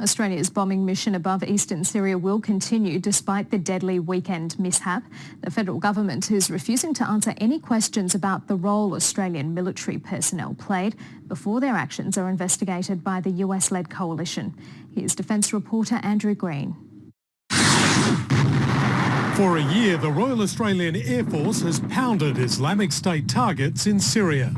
Australia's bombing mission above eastern Syria will continue despite the deadly weekend mishap. The federal government is refusing to answer any questions about the role Australian military personnel played before their actions are investigated by the US-led coalition. Here's Defence reporter Andrew Green. For a year, the Royal Australian Air Force has pounded Islamic State targets in Syria.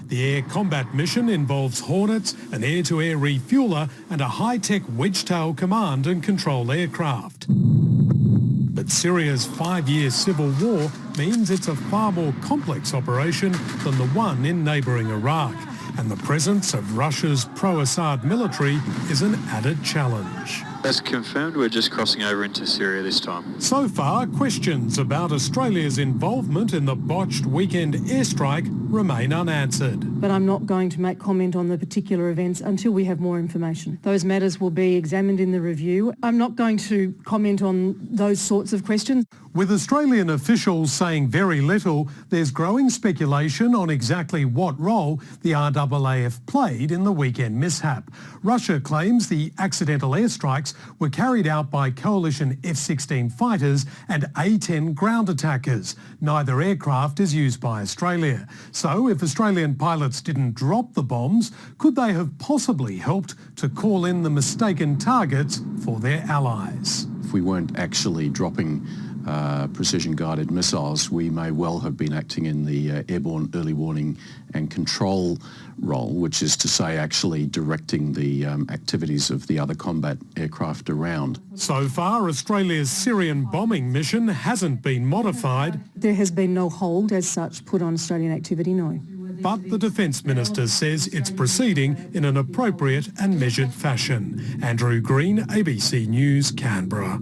The air combat mission involves Hornets, an air-to-air refueler and a high-tech wedge-tail command and control aircraft. But Syria's 5-year civil war means it's a far more complex operation than the one in neighbouring Iraq, and the presence of Russia's pro-Assad military is an added challenge. That's confirmed. We're just crossing over into Syria this time. So far, questions about Australia's involvement in the botched weekend airstrike remain unanswered. But I'm not going to make comment on the particular events until we have more information. Those matters will be examined in the review. I'm not going to comment on those sorts of questions. With Australian officials saying very little, there's growing speculation on exactly what role the RAAF played in the weekend mishap. Russia claims the accidental airstrikes were carried out by coalition F-16 fighters and A-10 ground attackers. Neither aircraft is used by Australia. So if Australian pilots didn't drop the bombs, could they have possibly helped to call in the mistaken targets for their allies? If we weren't actually dropping precision-guided missiles, we may well have been acting in the airborne early warning and control role, which is to say actually directing the activities of the other combat aircraft around. So far, Australia's Syrian bombing mission hasn't been modified. There has been no hold as such put on Australian activity, no. But the Defence Minister says it's proceeding in an appropriate and measured fashion. Andrew Green, ABC News, Canberra.